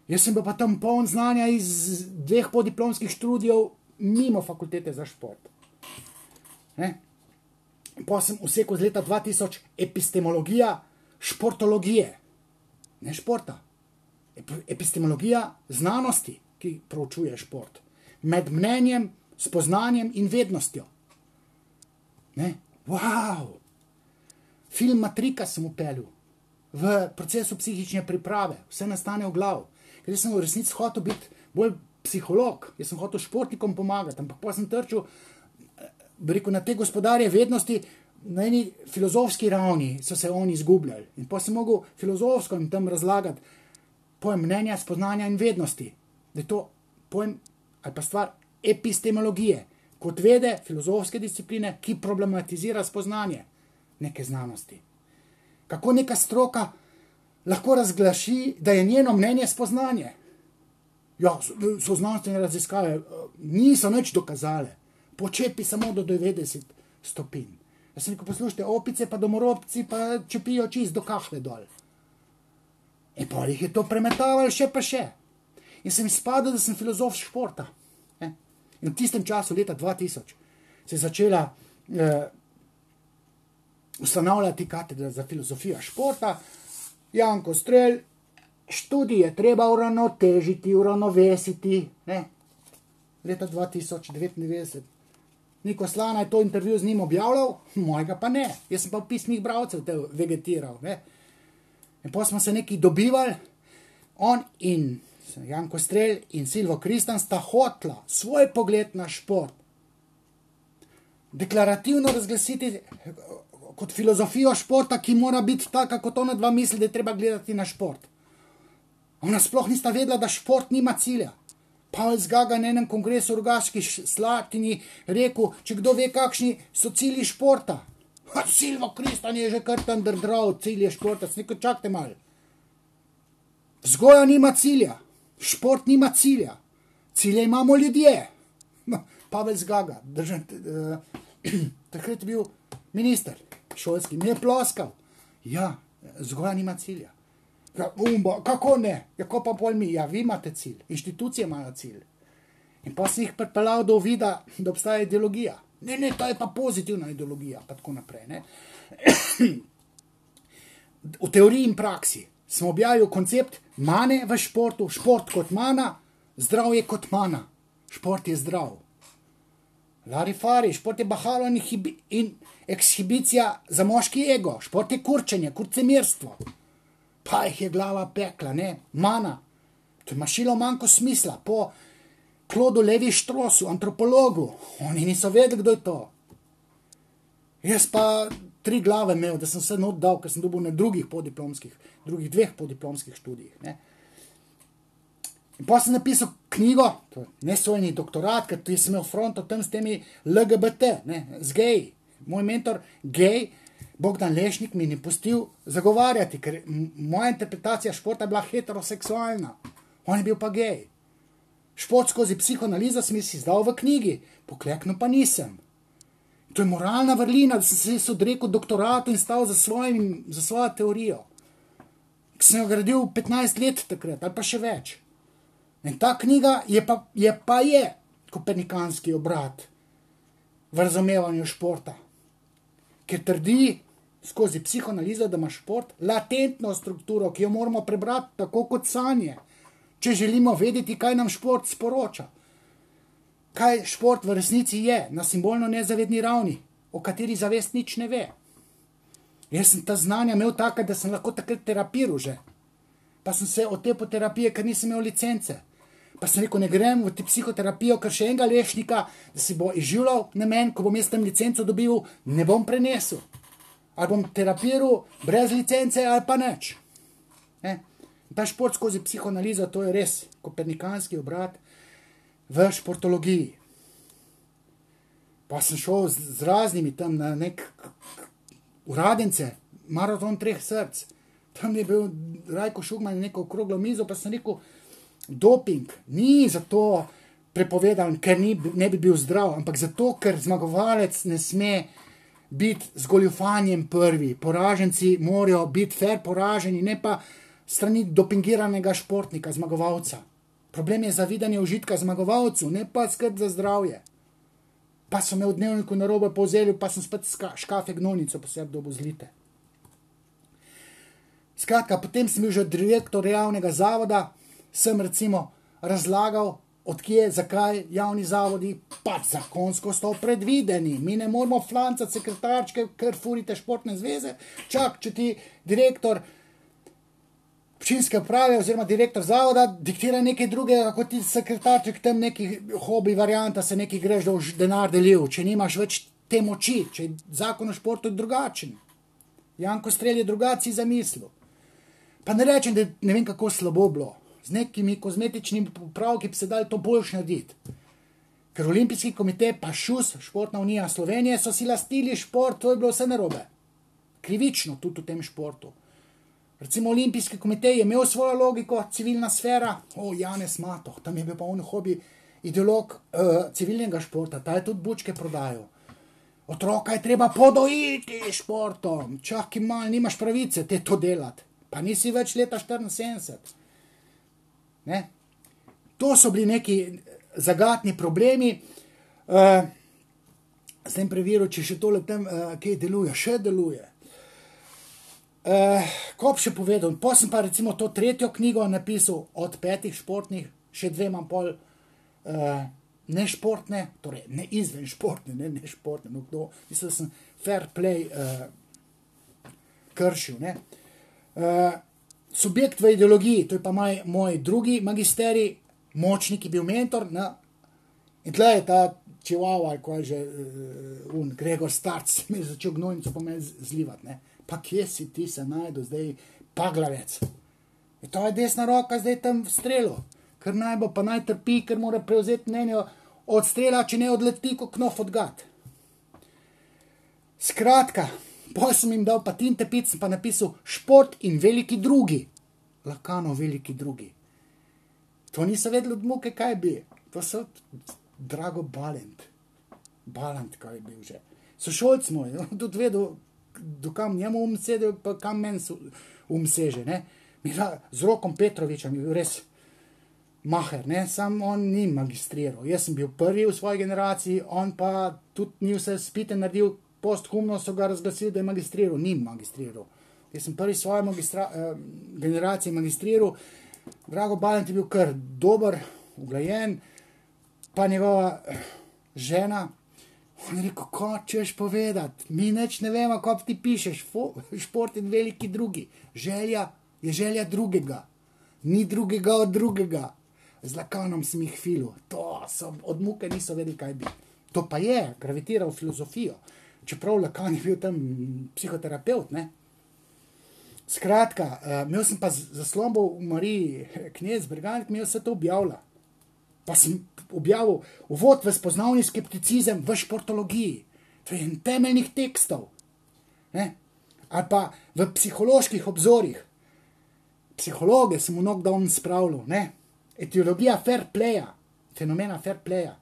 Jaz sem pa tam poln znanja iz 2 podiplomskih študijev mimo fakultete za šport. Pa sem vsekal z leta 2000 epistemologija športologije. Ne športa. Epistemologija znanosti, ki proučuje šport. Med mnenjem, spoznanjem in vednostjo. Wow! Film Matrika sem upeljal. V procesu psihične priprave. Vse nastane v glavu. Ker jaz sem v resnici hotel biti bolj psiholog. Jaz sem hotel športnikom pomagati. Ampak pa sem trčil, na te gospodarje vednosti, na eni filozofski ravni so se oni izgubljali. In pa sem mogel filozofsko jim tam razlagati pojem mnenja, spoznanja in vednosti. Da je to pojem ali pa stvar epistemologije, kot vede filozofske discipline, ki problematizira spoznanje neke znanosti. Kako neka stroka lahko razglaši, da je njeno mnenje spoznanje. Ja, so znanstvene raziskave, niso nič dokazale. Počepi samo do 90 stopinj. Jaz sem rekel, poslušajte, opice pa domorobci pa čepijo čist do kahve dol. In pa jih je to premetavalo še pa še. In sem izpadel, da sem filozof športa. In v tistem času, leta 2000, se je začela ustanavljati katedra za filozofijo športa. Janko Strel, študije treba uravnotežiti, uravnovesiti. Leta 2099. Niko Slana je to intervju z njim objavljal, mojega pa ne. Jaz sem pa v pismih bralcev te vegetiral. Ne? In potem smo se neki dobivali, on in Janko Strel in Silvo Kristan sta hotla svoj pogled na šport deklarativno razglasiti kot filozofijo športa, ki mora biti taka, kot ona dva misli, da je treba gledati na šport. Ona sploh nista vedela, da šport nima cilja. Pavel Zgaga na enem kongresu v Rogaški Slatini rekel, če kdo ve, kakšni so cilji športa. Silvo Kristan je že kar tam drdral, cilje športa, neko čakajte malo. Vzgoja nima cilja, šport nima cilja, cilje imamo ljudje. Pavel Zgaga, takrat je bil minister šolski, mi je ploskal. Ja, vzgoja nima cilja. Kako ne? Kako pa pol mi? Ja, vi imate cilj, inštitucije imajo cilj. In pa sem jih pripeljal do uvida, da obstaja ideologija. Ne, to je pa pozitivna ideologija, pa tako naprej. Ne? V teoriji in praksi smo objavili koncept mane v športu, šport kot mana, zdravje kot mana. Šport je zdrav. Larifari, šport je bahalo in ekshibicija za moški ego. Šport je kurčenje, kurcemirstvo. Pa jih je glava pekla, ne? Mana. To je mašilo manjko smisla. Po Klodu Levi Štrosu, antropologu. Oni niso vedeli, kdo je to. Jaz pa 3 glave imel, da sem se not dal, ker sem dobil na drugih 2 podiplomskih študijih. Ne? In pa sem napisal knjigo, to je nesojni doktorat, ker tu sem imel fronto tam s temi LGBT, ne? Z geji. Moj mentor, gej, Bogdan Lešnik, mi ni pustil zagovarjati, ker moja interpretacija športa je bila heteroseksualna. On je bil pa gej. Šport skozi psihoanalizo sem si izdal v knjigi, pokleknil pa nisem. To je moralna vrlina, da sem se odrekel doktoratu in stal za svojo teorijo. Ki sem jo gradil 15 let takrat, ali pa še več. In ta knjiga je kopernikanski obrat v razumevanju športa. Ker trdi skozi psihoanalizo, da ima šport latentno strukturo, ki jo moramo prebrati tako kot sanje, če želimo vedeti, kaj nam šport sporoča. Kaj šport v resnici je na simbolno nezavedni ravni, o kateri zavest nič ne ve. Jaz sem ta znanja imel taka, da sem lahko takrat terapiral že. Pa sem se otepil terapije, ker nisem imel licence. Pa sem rekel, ne grem v psihoterapijo, ker še enega lešnika, da si bo izživljal na meni, ko bom jaz tam licenco dobil, ne bom prenesel. Ali bom terapiral brez licence ali pa nič. Ta šport skozi psihoanalizo, to je res kopernikanski obrat v športologiji. Pa sem šel z raznimi tam na nek uradence, maraton 3 src. Tam je bil Rajko Šugman na neko okroglo mizo, pa sem rekel, doping ni zato prepovedan, ker ne bi bil zdrav, ampak zato, ker zmagovalec ne sme biti z goljufanjem prvi. Poraženci morajo biti fair poraženi, ne pa strani dopingiranega športnika, zmagovalca. Problem je zavidanje užitka zmagovalcu, ne pa skrb za zdravje. Pa so me v dnevniku narobe povzeli, pa sem spet škafe gnojnico posebej dobil zlite. Skratka, potem sem bil že direktor javnega zavoda, sem recimo razlagal, odkje, zakaj javni zavodi pač zakonsko so predvideni. Mi ne moramo flancati sekretarčke, ker furite športne zveze. Čak, če ti direktor občinske uprave oziroma direktor zavoda diktira nekaj drugega, kot ti sekretarček tam neki hobi varianta, se neki greš, da boš denar delil, če nimaš več te moči, če je zakon o športu drugačen. Janko Strel je drugačen zamislil. Pa ne rečem, da ne vem, kako slabo bilo. Z nekimi kozmetičnimi popravki bi se dali to boljš narediti. Ker Olimpijski komitej pa ŠUS, Športna unija Slovenije, so si lastili šport, to je bilo vse narobe. Krivično tudi v tem športu. Recimo Olimpijski komitej je imel svojo logiko, civilna sfera, Janez Mato, tam je bil pa on hobi ideolog civilnega športa, ta je tudi bučke prodajal. Otroka je treba podojiti športom, čakaj malo, nimaš pravice te to delati, pa nisi več leta 74. Ne? To so bili neki zagatni problemi. Sem preveril, če še tole tam kaj deluje. Še deluje. Ko bi še povedal, pa sem pa recimo to 3. knjigo napisal od 5 športnih, še 2 imam pol nešportne, torej ne izven športne, ne športne, mislim, da sem fair play kršil, ne. Subjekt v ideologiji, to je pa moj drugi magisterij, Močnik je bil mentor, ne, in tle je ta Čivava, ali kaj že, Gregor Starc, mi je začel gnojnico po meni zlivati, ne. Pa kje si ti se najdu zdaj Paglavec? In to je desna roka zdaj tam v strelu, ker naj bo, pa naj trpi, ker mora prevzeti mnenje od strela, če ne odleti kot knof od gat. Skratka, potem sem jim dal pa tintepic, sem pa napisal šport in veliki drugi. Lakano veliki drugi. To niso vedeli od muke, kaj bi. To so Drago Balint. Balint, kaj je bil že. Sošolc moj, tudi vedel, dokam njemu sedel, pa kam meni seže, ne. Z Rokom Petrovičem je bil res maher, ne, sam on ni magistriral. Jaz sem bil prvi v svoji generaciji, on pa tudi ni vse spite naredil, posthumno so ga razglasili, da je magistriral, ni magistriral. Jaz sem prvi v svoji generaciji magistriral, Drago Balint je bil kar dober, uglajen, pa njegova žena, on je rekel, ko češ povedati, mi nič ne vemo, ko ti pišeš, šport in veliki drugi, želja je želja drugega, ni drugega od drugega. Z Lakanom sem jih filil, od muke niso vedeli, kaj bi. To pa je, gravitiral v filozofijo, čeprav Lakan je bil tam psihoterapeut, ne. Skratka, imel sem pa zaslombo v Mariji Knez Berganik, mi je vse to objavila. Pa sem objavil uvod v spoznavni skepticizem v športologiji. To je en temeljnih tekstov, ne. Ali pa v psiholoških obzorjih. Psihologe sem v knockdown spravljal, ne. Etiologija fair playa, fenomena fair playa.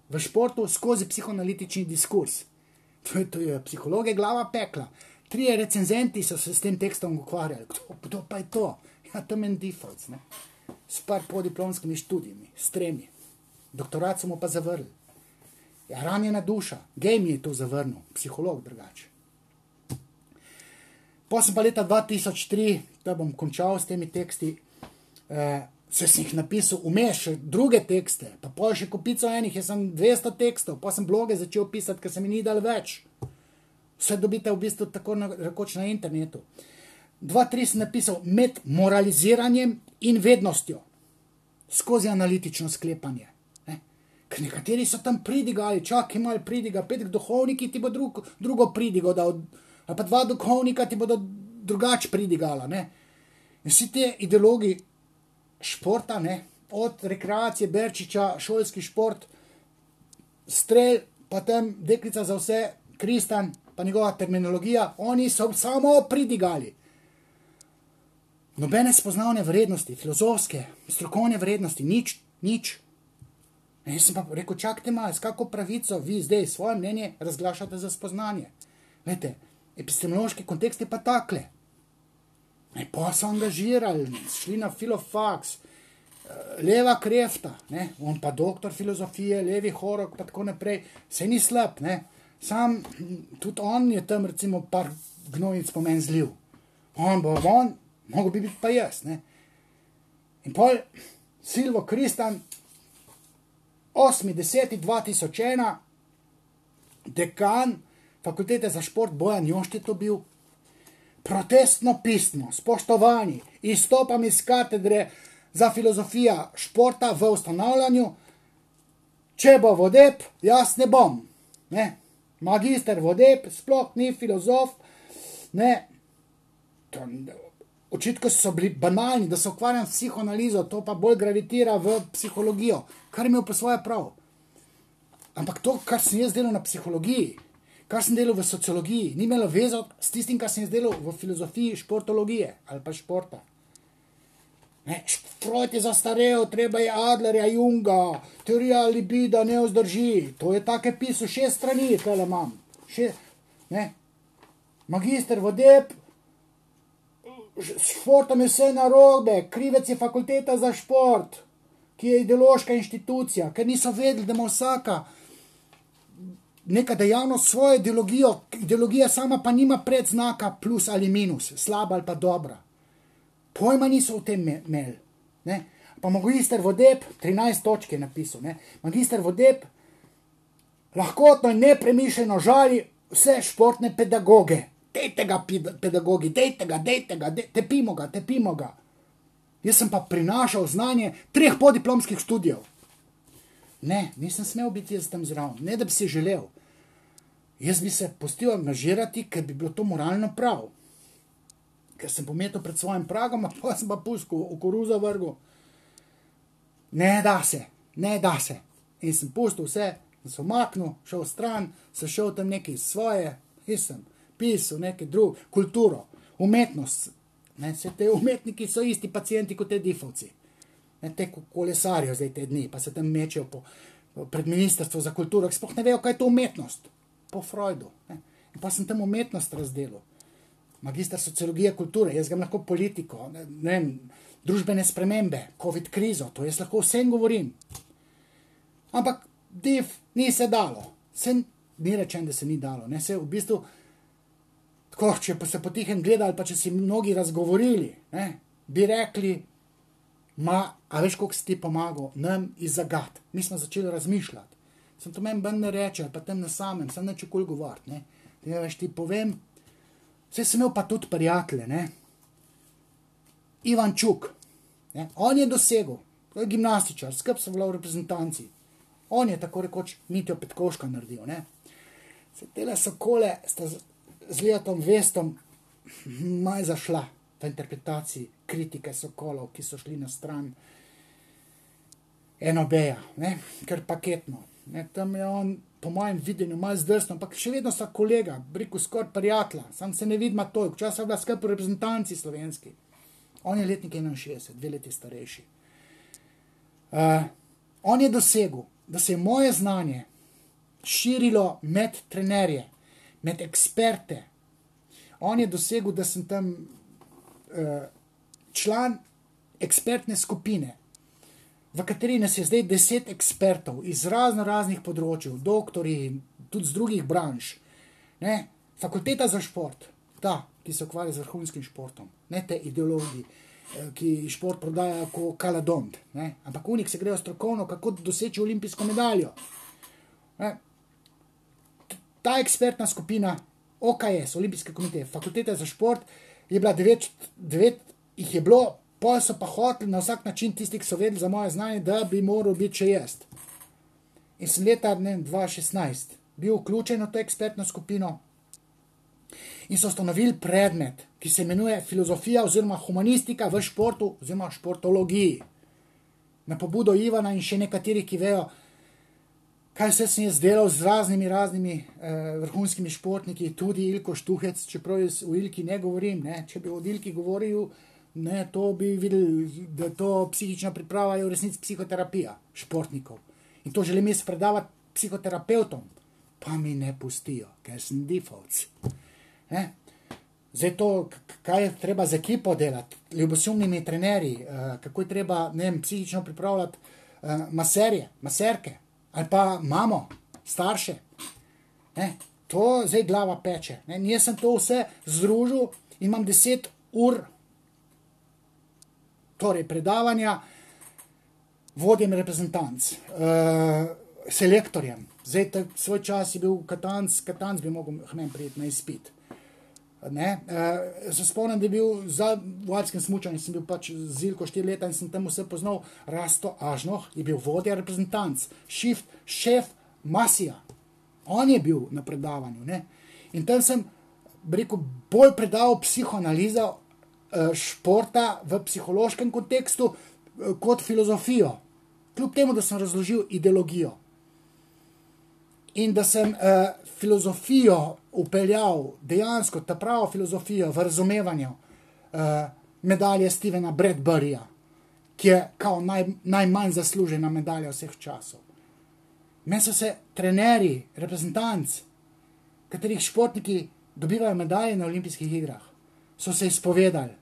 V športu skozi psihoanalitični diskurs. To je psihologe glava pekla. 3 recenzenti so se s tem tekstom ukvarjali. Kdo pa je to? Ja, Temen Defaults, ne. S par podiplomskimi študijami, s 3. Doktorat so mu pa zavrli. Ja, ranjena duša. Gej mi je to zavrnil, psiholog drugače. Potem pa leta 2003, da bom končal s temi teksti, sem jih napisal vmes še druge tekste, pa pol še kupico enih, jaz sem 200 tekstov, pa sem bloge začel pisati, ker se mi ni dal več. Vse dobite v bistvu tako rekoč na internetu. 2-3 sem napisal med moraliziranjem in vednostjo, skozi analitično sklepanje. Ne? Ker nekateri so tam pridigali, čakaj malo pridiga, 5 duhovniki ti bo drugo pridigo dal, ali pa 2 duhovnika ti bodo drugače pridigala. Ne? In vsi te ideologi športa, ne? Od rekreacije Berčiča, šolski šport, strel, pa tam deklica za vse, Kristan, pa njegova terminologija, oni so samo pridigali. Nobene spoznavne vrednosti, filozofske, strokovne vrednosti, nič. Jaz sem pa rekel, čakajte malo, s kako pravico vi zdaj svoje mnenje razglašate za spoznanje. Vete, epistemološki kontekst je pa takle. Pa so angažirali, šli na filofaks, Leva Krefta, ne? On pa doktor filozofije, Levi Horok, pa tako naprej, se ni slab, ne? Sam, tudi on je tam recimo par gnojnic po meni zlil. Mogo bi biti pa jaz, ne? In pol Silvo Kristan, 8.10.2001, dekan fakultete za šport Bojan Jošt je to bil, protestno pismo, spoštovani, izstopam iz katedre za filozofija športa v ustanavljanju, če bo Vodeb, jaz ne bom, ne? Magister Vodeb, sploh ni filozof, ne? Očitki so bili banalni, da se ukvarjam s psihoanalizo, to pa bolj gravitira v psihologijo, kar je imel po svoje prav. Ampak to, kar sem jaz delal na psihologiji, kar sem delal v sociologiji, ni imelo vezo s tistim, kar sem jaz delal v filozofiji športologije ali pa športa. Ne, Freud je zastarel, treba je Adlerja, Junga, teorija libida ne vzdrži, to je take pisal, 6 strani, tele imam. Magister Vodeb, s športom je vse narobe, krivec je fakulteta za šport, ki je ideološka inštitucija, ker niso vedeli, da ima vsaka neka dejavnost svojo ideologijo, ideologija sama pa nima predznaka plus ali minus, slaba ali pa dobra. Pojma niso v tem imeli. Ne? Pa magister Vodeb, 13 točk je napisal, ne? Magister Vodeb lahkotno in nepremišljeno žali vse športne pedagoge. Dejte ga, pedagogi, dejte ga, tepimo ga. Jaz sem pa prinašal znanje 3 podiplomskih študijev. Ne, nisem smel biti jaz tam zraven, ne da bi si želel. Jaz bi se pustil angažirati, ker bi bilo to moralno prav. Ker sem pometel pred svojim pragom, pa sem pa pustil v koruzo vrgu. Ne da se. In sem pustil vse, sem se umaknil, šel stran, sem šel tam nekaj svoje, jaz sem pisal nekaj drugo, kulturo, umetnost. Ne, vse te umetniki so isti pacijenti kot te difovci. Ne, te kolesarijo zdaj te dni, pa se tam mečejo pred ministrstvo za kulturo, ki sploh ne vejo, kaj je to umetnost. Po Freudu. Ne. In pa sem tam umetnost razdelil. Magister sociologije kulture, jaz ga lahko politiko, ne vem, družbene spremembe, covid krizo, to jaz lahko vsem govorim. Ampak ni se dalo. Ni rečen, da se ni dalo. Ne, se v bistvu, tako, če pa se potihem gledali, pa če si mnogi razgovorili, ne, bi rekli, a veš, koliko si ti pomagal, nam iz zagat. Mi smo začeli razmišljati. Sem to meni ben ne reče, pa tem na samem, sem neče kul govoriti, ne. Veš, ti povem, vse sem imel pa tudi prijatelje, ne. Ivan Čuk, ne, on je dosegel, to je gimnastičar, skrb so bila v reprezentanci. On je tako rekoč Mitjo Petkovška naredil, ne. Se tele Sokole sta z Leotom Vestom maj zašla v interpretaciji kritike Sokolov, ki so šli na stran NOB-ja, ne, ker paketno. Ne, tam je on, po mojem videnju, malo zdrsno, ampak še vedno sta kolega, rekel skoraj prijatelja, sam se ne vidima toliko, včasih je bila skrb v reprezentanci slovenski. On je letnik 61, 2 leti starejši. On je dosegel, da se je moje znanje širilo med trenerje, med eksperte. On je dosegel, da sem tam član ekspertne skupine, v kateri nas je zdaj 10 ekspertov iz raznih področjev, doktori, tudi z drugih branž. Ne? Fakulteta za šport, ta, ki se ukvarja z vrhunskim športom, ne te ideologi, ki šport prodajajo kot kaladont, ne? Ampak unik se grejo strokovno, kako doseči olimpijsko medaljo. Ne? Ta ekspertna skupina OKS, Olimpijske komiteje, Fakulteta za šport, je bila 9 jih je bilo, pa so pa hoteli na vsak način tisti, ki so vedeli za moje znanje, da bi moral biti še jaz. In sem leta 2016 bil vključen v to ekspertno skupino in so ustanovili predmet, ki se imenuje filozofija oziroma humanistika v športu oziroma športologiji. Na pobudo Ivana in še nekateri, ki vejo, kaj vse sem jaz delal z raznimi vrhunskimi športniki, tudi Ilko Štuhec, čeprav jaz o Ilki ne govorim, ne? Če bi o Ilki govoril, ne, to bi videli, da to psihična priprava je v resnici psihoterapija športnikov. In to želim jaz predavati psihoterapeutom, pa mi ne pustijo, ker sem difovc. Zdaj to, kaj je treba z ekipo delati, ljubosumnimi trenerji, kako je treba, ne vem, psihično pripravljati maserje, maserke, ali pa mamo, starše. Ne, to zdaj glava peče. Ne, jaz sem to vse združil in imam 10 ur torej predavanja vodjem reprezentanc, selektorjem. Zdaj, svoj čas je bil Katanc bi mogel hmen prijeti na izpit. Se spomnim, da je bil v alpskem smučanju, sem bil pač z Ilko 4 leta in sem tam vse poznal. Rasto Ažnoh je bil vodja reprezentanc, šef Masija. On je bil na predavanju. Ne? In tam sem, rekel, bolj predaval psihoanalizo športa v psihološkem kontekstu kot filozofijo. Kljub temu, da sem razložil ideologijo. In da sem filozofijo upeljal, dejansko ta pravo filozofijo v razumevanju medalje Stevena Bradburyja, ki je kao najmanj zaslužena medalja vseh časov. Meni so se trenerji, reprezentanc, katerih športniki dobivajo medalje na olimpijskih igrah, so se izpovedali.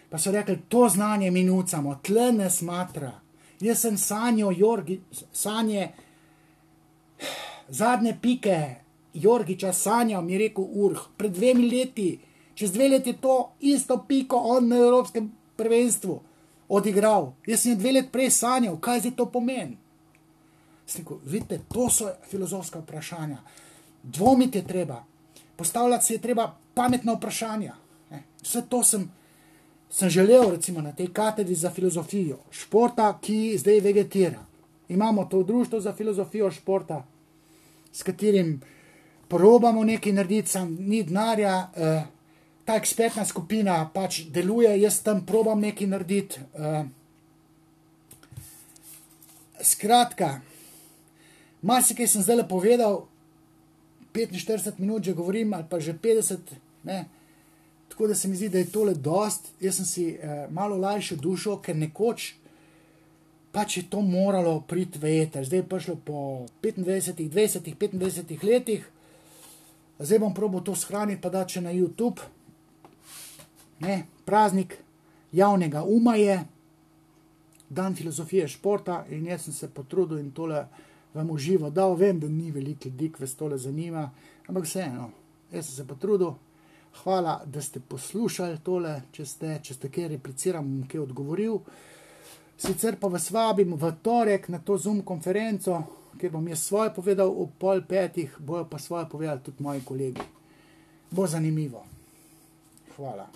Pa so rekli, to znanje mi nucamo, tle ne smatra. Jaz sem sanje zadnje pike Jorgiča sanjal, mi je rekel pred 2 leti, čez 2 leti to isto piko on na evropskem prvenstvu. odigral. Jaz sem 2 leti prej sanjal, kaj zdaj to pomeni. Vidite, to so filozofska vprašanja. Dvomiti je treba. Postavljati se je treba pametna vprašanja. Vse to sem želel, recimo, na tej katedri za filozofijo športa, ki zdaj vegetira. Imamo to društvo za filozofijo športa, s katerim probamo nekaj narediti, sam ni denarja, ta ekspertna skupina pač deluje, jaz tam probam nekaj narediti. Skratka, marsikaj sem zdaj povedal, 45 minut že govorim, ali pa že 50, ne. Tako da se mi zdi, da je tole dost. Jaz sem si malo lajšal dušo, ker nekoč pač je to moralo priti v eter. Zdaj je prišlo po 25, 20, 25 letih. Zdaj bom probal to shraniti pa dati še na YouTube. Ne, praznik javnega uma je, dan filozofije športa in jaz sem se potrudil in tole vam v živo dal. Vem, da ni veliko ljudi, ki vas tole zanima, ampak vseeno, jaz sem se potrudil. Hvala, da ste poslušali tole, če ste kaj repliciram, bom kaj odgovoril. Sicer pa vas vabim v torek na to Zoom konferenco, kjer bom jaz svoje povedal ob 4:30, bojo pa svoje povedali tudi moji kolegi. Bo zanimivo. Hvala.